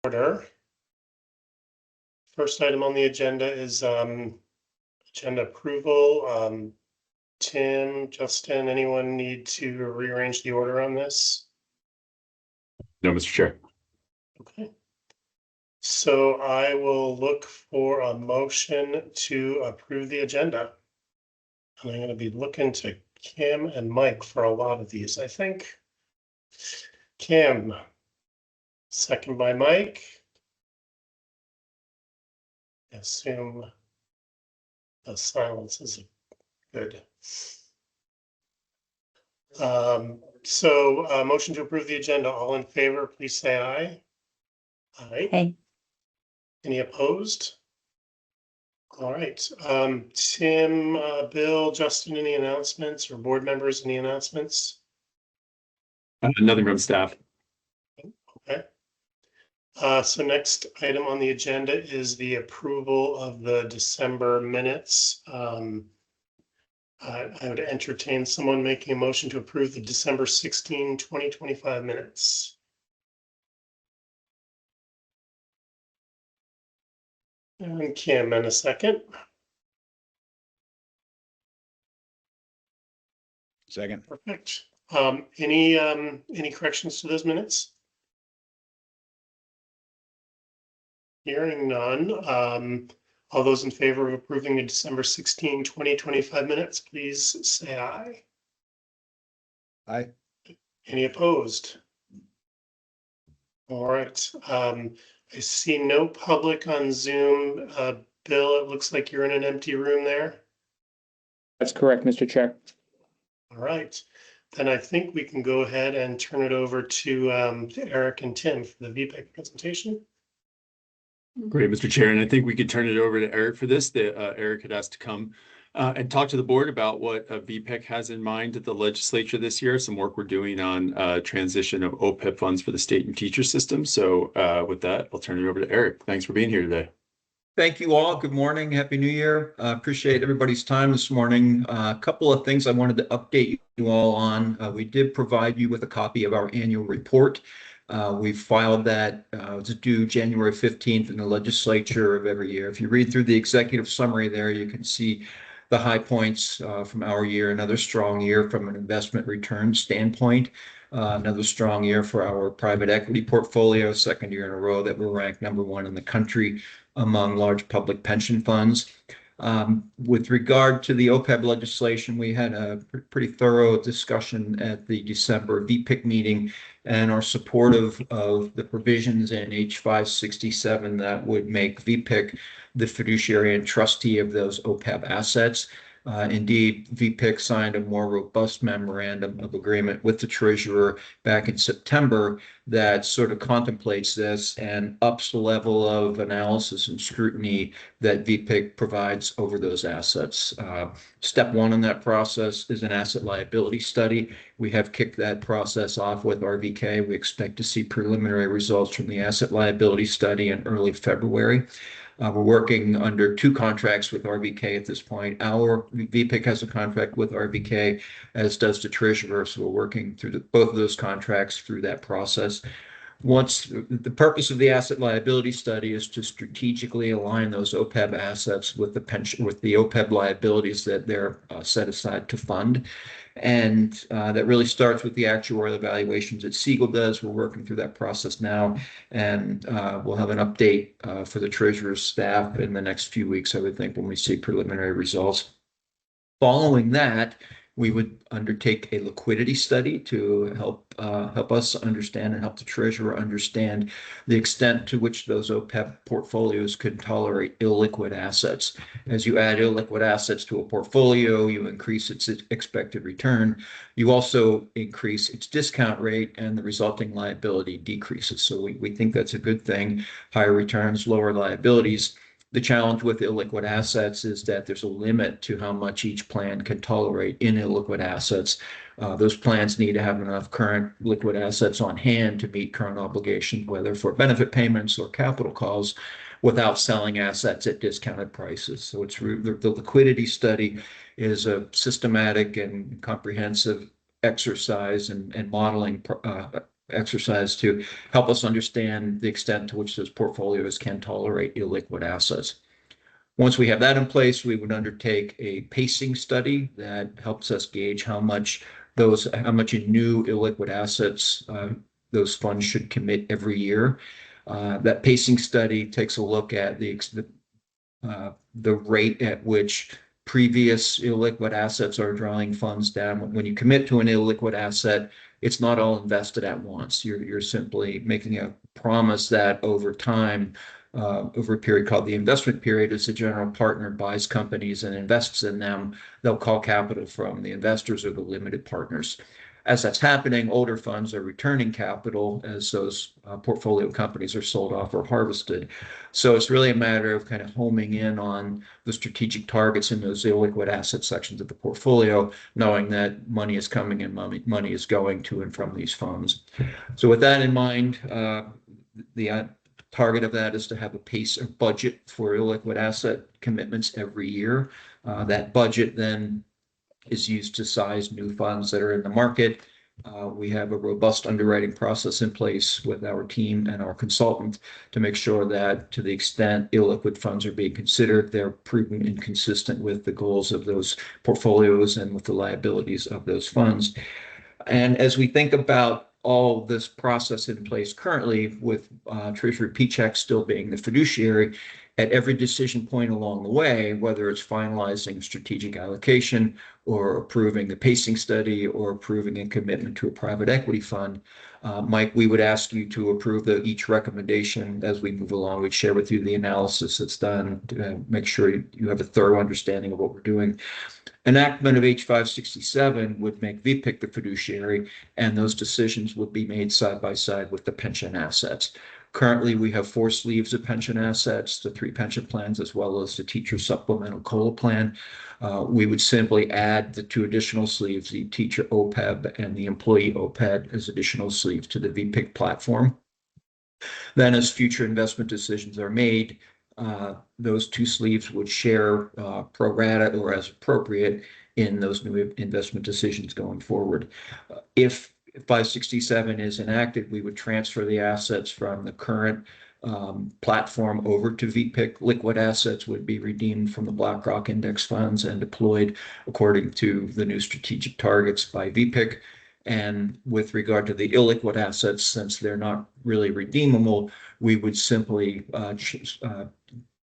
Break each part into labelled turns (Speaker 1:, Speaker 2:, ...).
Speaker 1: order. First item on the agenda is agenda approval. Tim, Justin, anyone need to rearrange the order on this?
Speaker 2: No, Mr. Chair.
Speaker 1: Okay. So I will look for a motion to approve the agenda. And I'm going to be looking to Kim and Mike for a lot of these, I think. Kim, second by Mike. I assume the silence is good. Motion to approve the agenda. All in favor, please say aye. Aye.
Speaker 3: Aye.
Speaker 1: Any opposed? All right. Tim, Bill, Justin, any announcements, or board members, any announcements?
Speaker 2: Nothing from staff.
Speaker 1: Okay. So next item on the agenda is the approval of the December minutes. I would entertain someone making a motion to approve the December 16, 2025 minutes. And Kim, in a second.
Speaker 4: Second.
Speaker 1: Perfect. Any corrections to those minutes? Hearing none. All those in favor of approving the December 16, 2025 minutes, please say aye.
Speaker 4: Aye.
Speaker 1: Any opposed? All right. I see no public on Zoom. Bill, it looks like you're in an empty room there.
Speaker 5: That's correct, Mr. Chair.
Speaker 1: All right. Then I think we can go ahead and turn it over to Eric and Tim for the VPEC presentation.
Speaker 2: Great, Mr. Chair, and I think we could turn it over to Eric for this. Eric had asked to come and talk to the board about what VPEC has in mind at the legislature this year, some work we're doing on transition of OPEB funds for the state and teacher system. So with that, I'll turn it over to Eric. Thanks for being here today.
Speaker 6: Thank you all. Good morning. Happy New Year. Appreciate everybody's time this morning. A couple of things I wanted to update you all on. We did provide you with a copy of our annual report. We filed that, it's due January 15th in the legislature of every year. If you read through the executive summary there, you can see the high points from our year, another strong year from an investment return standpoint, another strong year for our private equity portfolio, second year in a row that we're ranked #1 in the country among large public pension funds. With regard to the OPEB legislation, we had a pretty thorough discussion at the December VPIC meeting and are supportive of the provisions in H567 that would make VPIC the fiduciary and trustee of those OPEB assets. Indeed, VPIC signed a more robust memorandum of agreement with the treasurer back in September that sort of contemplates this and ups the level of analysis and scrutiny that VPIC provides over those assets. Step one in that process is an asset liability study. We have kicked that process off with RVK. We expect to see preliminary results from the asset liability study in early February. We're working under 2 contracts with RVK at this point. Our VPIC has a contract with RVK, as does the treasurer. So we're working through both of those contracts through that process. Once the purpose of the asset liability study is to strategically align those OPEB assets with the pension, with the OPEB liabilities that they're set aside to fund. And that really starts with the actuarial evaluations that Siegel does. We're working through that process now, and we'll have an update for the treasurer's staff in the next few weeks, I would think, when we see preliminary results. Following that, we would undertake a liquidity study to help us understand and help the treasurer understand the extent to which those OPEB portfolios could tolerate illiquid assets. As you add illiquid assets to a portfolio, you increase its expected return. You also increase its discount rate, and the resulting liability decreases. So we think that's a good thing. Higher returns, lower liabilities. The challenge with illiquid assets is that there's a limit to how much each plan can tolerate in illiquid assets. Those plans need to have enough current liquid assets on hand to meet current obligations, whether for benefit payments or capital calls, without selling assets at discounted prices. So it's the liquidity study is a systematic and comprehensive exercise and modeling exercise to help us understand the extent to which those portfolios can tolerate illiquid assets. Once we have that in place, we would undertake a pacing study that helps us gauge how much in new illiquid assets those funds should commit every year. That pacing study takes a look at the rate at which previous illiquid assets are drawing funds down. When you commit to an illiquid asset, it's not all invested at once. You're simply making a promise that over time, over a period called the investment period, as the general partner buys companies and invests in them, they'll call capital from the investors or the limited partners. As that's happening, older funds are returning capital as those portfolio companies are sold off or harvested. So it's really a matter of kind of homing in on the strategic targets in those illiquid asset sections of the portfolio, knowing that money is coming and money is going to and from these funds. So with that in mind, the target of that is to have a pace or budget for illiquid asset commitments every year. That budget then is used to size new funds that are in the market. We have a robust underwriting process in place with our team and our consultant to make sure that to the extent illiquid funds are being considered, they're prudent and consistent with the goals of those portfolios and with the liabilities of those funds. And as we think about all this process in place currently with Treasurer Pichek still being the fiduciary, at every decision point along the way, whether it's finalizing strategic allocation or approving the pacing study or approving a commitment to a private equity fund, Mike, we would ask you to approve each recommendation as we move along. We'd share with you the analysis that's done to make sure you have a thorough understanding of what we're doing. Enactment of H567 would make VPIC the fiduciary, and those decisions would be made side by side with the pension assets. Currently, we have 4 sleeves of pension assets, the 3 pension plans, as well as the teacher supplemental COLA plan. We would simply add the 2 additional sleeves, the teacher OPEB and the employee OPEB, as additional sleeves to the VPIC platform. Then as future investment decisions are made, those 2 sleeves would share pro rata or as appropriate in those new investment decisions going forward. If 567 is enacted, we would transfer the assets from the current platform over to VPIC. Liquid assets would be redeemed from the BlackRock index funds and deployed according to the new strategic targets by VPIC. And with regard to the illiquid assets, since they're not really redeemable, we would simply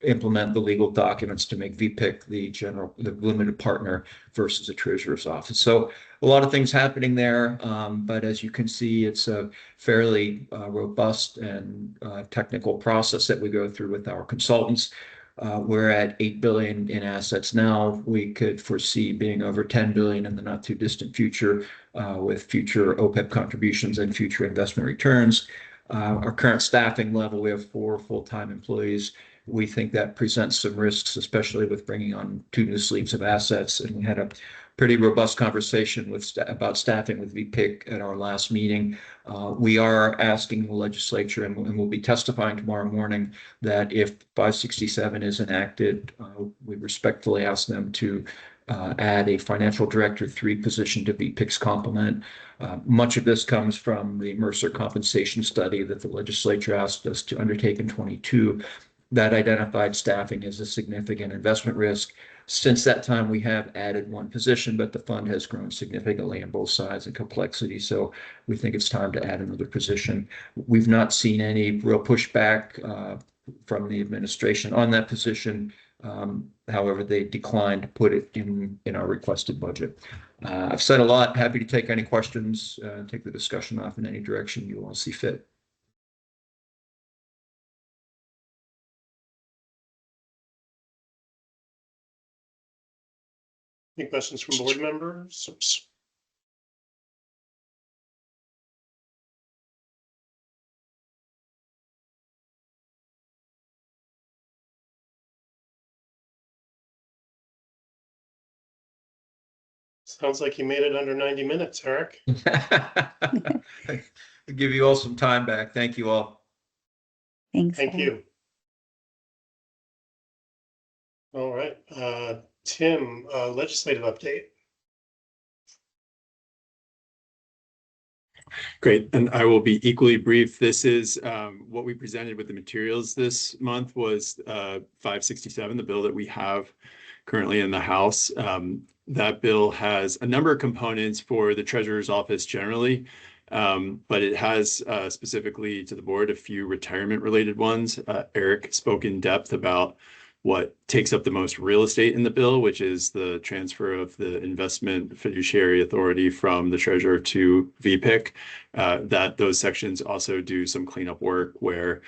Speaker 6: implement the legal documents to make VPIC the limited partner versus a treasurer's office. So a lot of things happening there, but as you can see, it's a fairly robust and technical process that we go through with our consultants. We're at 8 billion in assets now. We could foresee being over 10 billion in the not too distant future with future OPEB contributions and future investment returns. Our current staffing level, we have 4 full-time employees. We think that presents some risks, especially with bringing on 2 new sleeves of assets. And we had a pretty robust conversation about staffing with VPIC at our last meeting. We are asking the legislature, and we'll be testifying tomorrow morning, that if 567 is enacted, we respectfully ask them to add a financial director 3 position to VPIC's complement. Much of this comes from the Mercer compensation study that the legislature asked us to undertake in 22. That identified staffing as a significant investment risk. Since that time, we have added 1 position, but the fund has grown significantly in both size and complexity. So we think it's time to add another position. We've not seen any real pushback from the administration on that position. However, they declined to put it in our requested budget. I've said a lot. Happy to take any questions, take the discussion off in any direction you all see fit.
Speaker 1: Any questions from board members? Sounds like you made it under 90 minutes, Eric.
Speaker 6: I'll give you all some time back. Thank you all.
Speaker 3: Thanks.
Speaker 1: Thank you. All right, Tim, legislative update.
Speaker 2: Great, and I will be equally brief. This is what we presented with the materials this month was 567, the bill that we have currently in the House. That bill has a number of components for the Treasurer's Office generally, but it has specifically to the board a few retirement-related ones. Eric spoke in depth about what takes up the most real estate in the bill, which is the transfer of the investment fiduciary authority from the treasurer to VPIC. That those sections also do some cleanup work where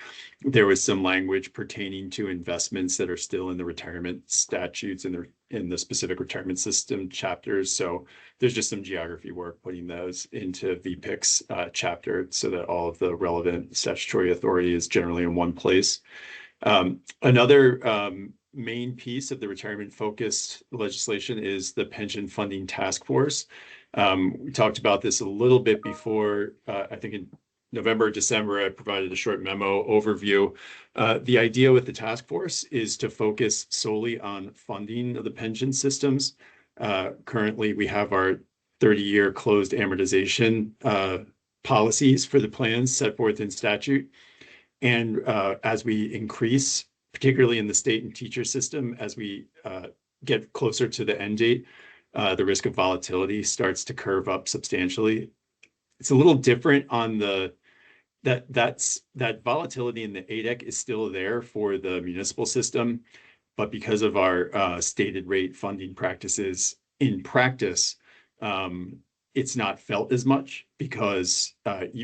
Speaker 2: there was some language pertaining to investments that are still in the retirement statutes and in the specific retirement system chapters. So there's just some geography work putting those into VPIC's chapter so that all of the relevant statutory authority is generally in one place. Another main piece of the retirement focused legislation is the pension funding task force. We talked about this a little bit before, I think in November, December, I provided a short memo overview. The idea with the task force is to focus solely on funding of the pension systems. Currently, we have our 30-year closed amortization policies for the plans set forth in statute. And as we increase, particularly in the state and teacher system, as we get closer to the end date, the risk of volatility starts to curve up substantially. It's a little different on that volatility in the ADEC is still there for the municipal system, but because of our stated rate funding practices in practice, it's not felt as much because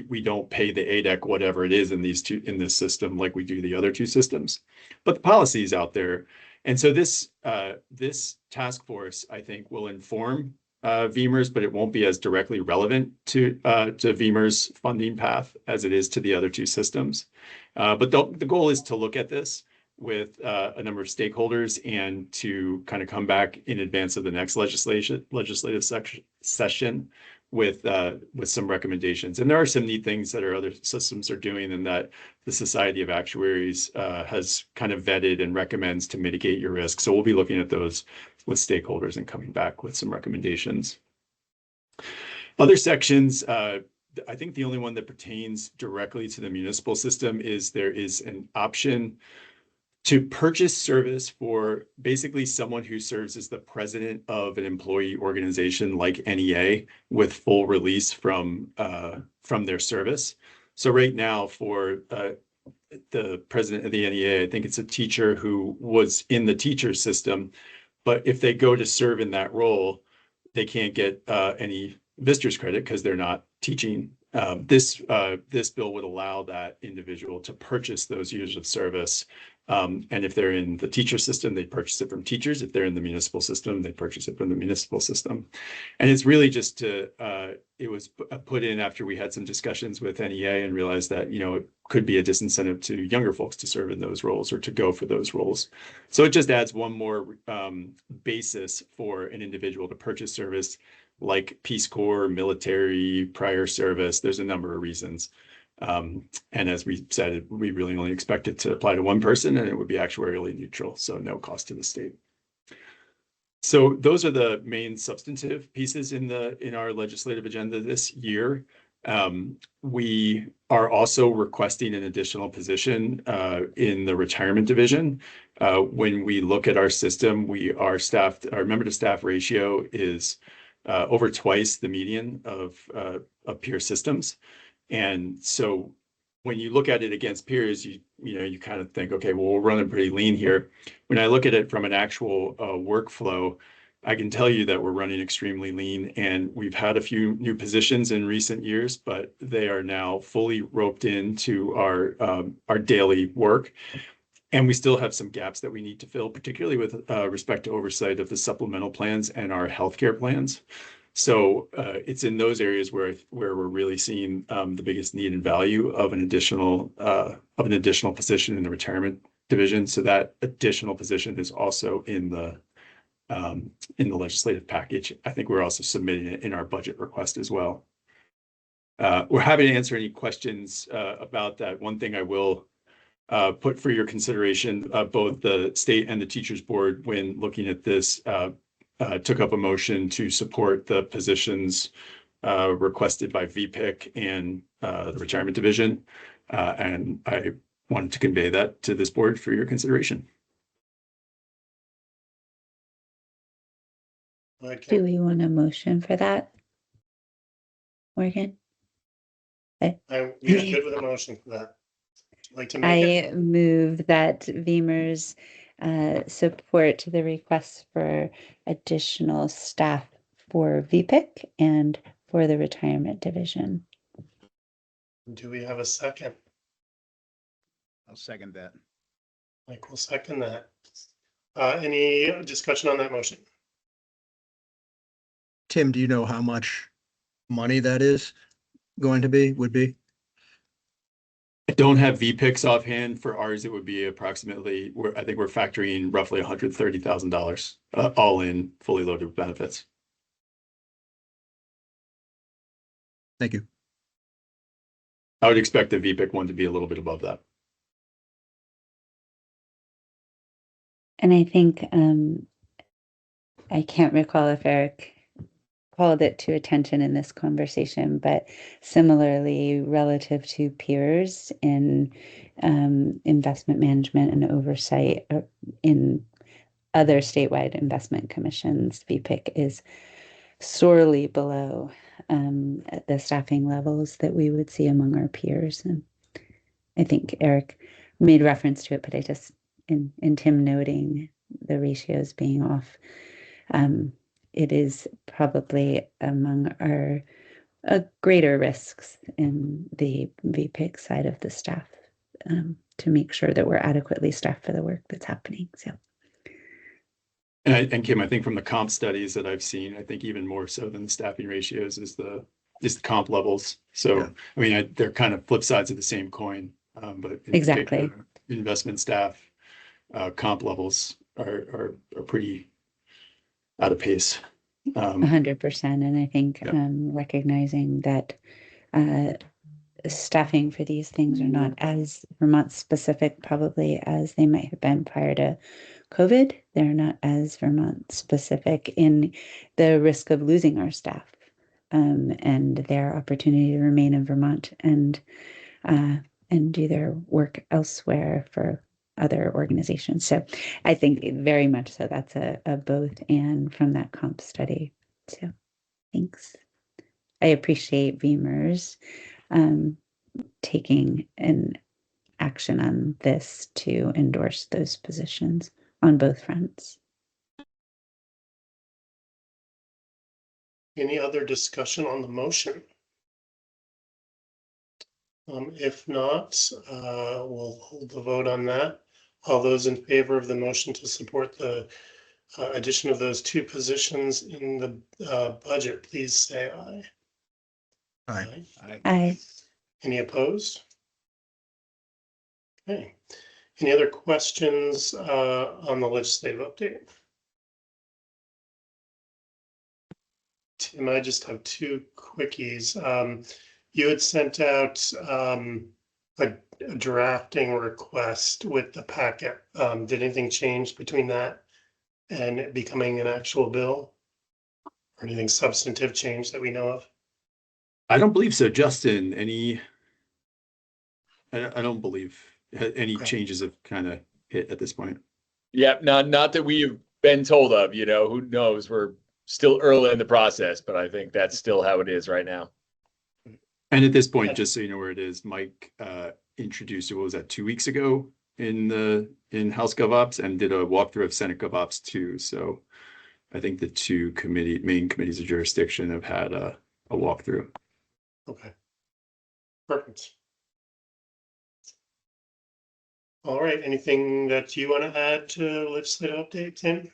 Speaker 2: we don't pay the ADEC whatever it is in this system like we do the other two systems, but the policy is out there. And so this task force, I think, will inform VMERS, but it won't be as directly relevant to VMERS funding path as it is to the other two systems. But the goal is to look at this with a number of stakeholders and to kind of come back in advance of the next legislative session with some recommendations. And there are some neat things that our other systems are doing, and that the Society of Actuaries has kind of vetted and recommends to mitigate your risk. So we'll be looking at those with stakeholders and coming back with some recommendations. Other sections, I think the only one that pertains directly to the municipal system is there is an option to purchase service for basically someone who serves as the president of an employee organization like NEA with full release from their service. So right now for the president of the NEA, I think it's a teacher who was in the teacher system, but if they go to serve in that role, they can't get any visitor's credit because they're not teaching. This bill would allow that individual to purchase those years of service. And if they're in the teacher system, they purchase it from teachers. If they're in the municipal system, they purchase it from the municipal system. And it's really just it was put in after we had some discussions with NEA and realized that, it could be a disincentive to younger folks to serve in those roles or to go for those roles. So it just adds one more basis for an individual to purchase service like Peace Corps, military, prior service. There's a number of reasons. And as we said, we really only expect it to apply to one person, and it would be actuarially neutral, so no cost to the state. So those are the main substantive pieces in our legislative agenda this year. We are also requesting an additional position in the retirement division. When we look at our system, our member to staff ratio is over twice the median of peer systems. And so when you look at it against peers, you kind of think, okay, well, we're running pretty lean here. When I look at it from an actual workflow, I can tell you that we're running extremely lean, and we've had a few new positions in recent years, but they are now fully roped into our daily work. And we still have some gaps that we need to fill, particularly with respect to oversight of the supplemental plans and our healthcare plans. So it's in those areas where we're really seeing the biggest need and value of an additional position in the retirement division. So that additional position is also in the legislative package. I think we're also submitting it in our budget request as well. We're happy to answer any questions about that. One thing I will put for your consideration, both the state and the teachers board, when looking at this, took up a motion to support the positions requested by VPIC and the retirement division. And I wanted to convey that to this board for your consideration.
Speaker 3: Do we want a motion for that? Morgan?
Speaker 1: I'm good with a motion for that. Would you like to make it?
Speaker 3: I move that VMERS support the request for additional staff for VPIC and for the retirement division.
Speaker 1: Do we have a second?
Speaker 4: I'll second that.
Speaker 1: Mike will second that. Any discussion on that motion?
Speaker 7: Tim, do you know how much money that is going to be, would be?
Speaker 2: I don't have VPICs offhand. For ours, it would be approximately, I think we're factoring roughly $130,000, all in, fully loaded benefits.
Speaker 7: Thank you.
Speaker 2: I would expect the VPIC one to be a little bit above that.
Speaker 3: And I think I can't recall if Eric called it to attention in this conversation, but similarly, relative to peers in investment management and oversight in other statewide investment commissions, VPIC is sorely below the staffing levels that we would see among our peers. And I think Eric made reference to it, but I just, in Tim noting the ratios being off, it is probably among our greater risks in the VPIC side of the staff to make sure that we're adequately staffed for the work that's happening. So,
Speaker 2: and Kim, I think from the comp studies that I've seen, I think even more so than the staffing ratios is the comp levels. So,
Speaker 7: Yeah.
Speaker 2: I mean, they're kind of flip sides of the same coin, but in
Speaker 3: Exactly.
Speaker 2: particular, investment staff comp levels are pretty out of pace.
Speaker 3: 100%. And I think
Speaker 2: Yeah.
Speaker 3: recognizing that staffing for these things are not as Vermont specific probably as they might have been prior to COVID. They're not as Vermont specific in the risk of losing our staff and their opportunity to remain in Vermont and do their work elsewhere for other organizations. So I think very much so that's a both and from that comp study. So thanks. I appreciate VMERS taking an action on this to endorse those positions on both fronts.
Speaker 1: Any other discussion on the motion? If not, we'll hold the vote on that. All those in favor of the motion to support the addition of those two positions in the budget, please say aye.
Speaker 7: Aye.
Speaker 3: Aye.
Speaker 1: Any opposed? Okay. Any other questions on the legislative update? Tim, I just have two quickies. You had sent out a drafting request with the packet. Did anything change between that and it becoming an actual bill? Or anything substantive change that we know of?
Speaker 2: I don't believe so. Justin, I don't believe any
Speaker 1: Okay.
Speaker 2: changes have kind of hit at this point.
Speaker 8: Yeah, not that we've been told of, who knows? We're still early in the process, but I think that's still how it is right now.
Speaker 2: And at this point, just so you know where it is, Mike introduced it, what was that, 2 weeks ago in House GovOps and did a walkthrough of Senate GovOps too. So I think the two main committees of jurisdiction have had a walkthrough.
Speaker 1: Okay. Perfect. All right, anything that you want to add to legislative update, Tim?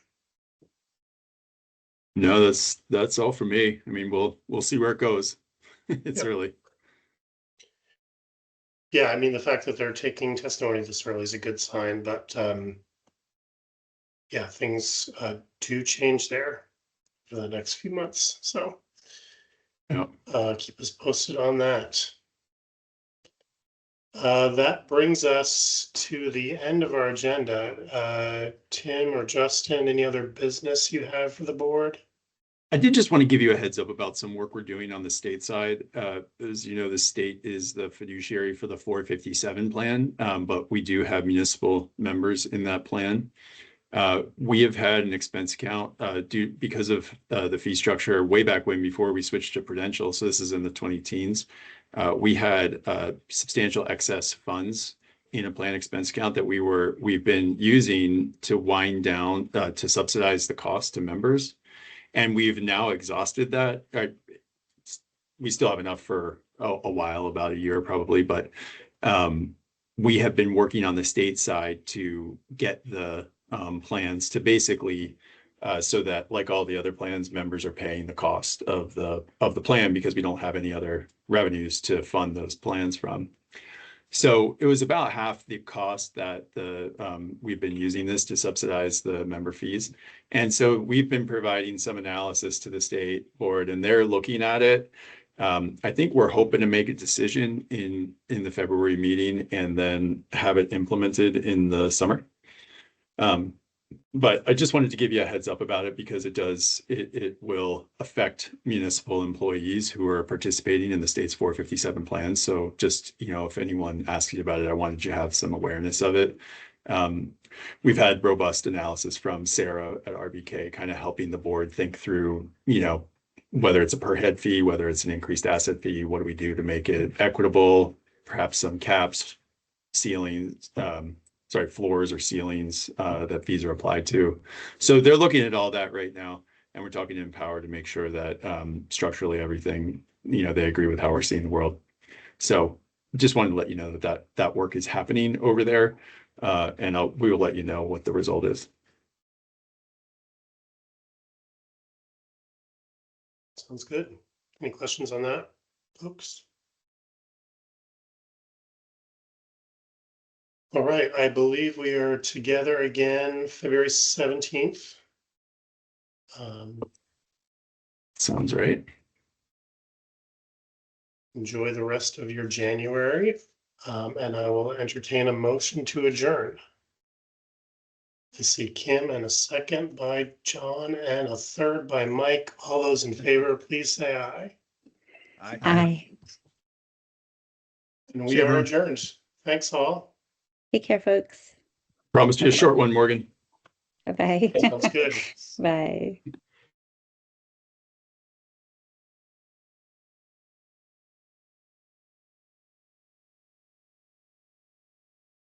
Speaker 2: No, that's all for me. I mean, we'll see where it goes. It's
Speaker 1: Yep.
Speaker 2: early.
Speaker 1: Yeah, I mean, the fact that they're taking testimony this early is a good sign, but yeah, things do change there for the next few months. So
Speaker 2: Yeah.
Speaker 1: keep us posted on that. That brings us to the end of our agenda. Tim or Justin, any other business you have for the board?
Speaker 2: I did just want to give you a heads up about some work we're doing on the state side. As you know, the state is the fiduciary for the 457 plan, but we do have municipal members in that plan. We have had an expense account because of the fee structure way back when before we switched to Prudential. So this is in the 20 teens. We had substantial excess funds in a plan expense account that we've been using to wind down to subsidize the cost to members. And we've now exhausted that. We still have enough for a while, about a year probably, but we have been working on the state side to get the plans to basically so that, like all the other plans, members are paying the cost of the plan because we don't have any other revenues to fund those plans from. So it was about half the cost that we've been using this to subsidize the member fees. And so we've been providing some analysis to the state board, and they're looking at it. I think we're hoping to make a decision in the February meeting and then have it implemented in the summer. But I just wanted to give you a heads up about it because it will affect municipal employees who are participating in the state's 457 plans. So just, if anyone asks you about it, I wanted you to have some awareness of it. We've had robust analysis from Sarah at RBK, kind of helping the board think through, whether it's a per head fee, whether it's an increased asset fee, what do we do to make it equitable, perhaps some caps, ceilings, floors or ceilings that fees are applied to. So they're looking at all that right now, and we're talking to Empower to make sure that structurally everything, they agree with how we're seeing the world. So just wanted to let you know that work is happening over there, and we will let you know what the result is.
Speaker 1: Sounds good. Any questions on that, folks? All right, I believe we are together again February 17th.
Speaker 2: Sounds right.
Speaker 1: Enjoy the rest of your January, and I will entertain a motion to adjourn. I see Kim and a second by John and a third by Mike. All those in favor, please say aye.
Speaker 3: Aye.
Speaker 1: And
Speaker 7: See
Speaker 1: we
Speaker 7: you,
Speaker 1: are
Speaker 7: everyone.
Speaker 1: adjourned. Thanks all.
Speaker 3: Take care, folks.
Speaker 2: Promised you a short one, Morgan.
Speaker 3: Bye-bye.
Speaker 1: Sounds good.
Speaker 3: Bye.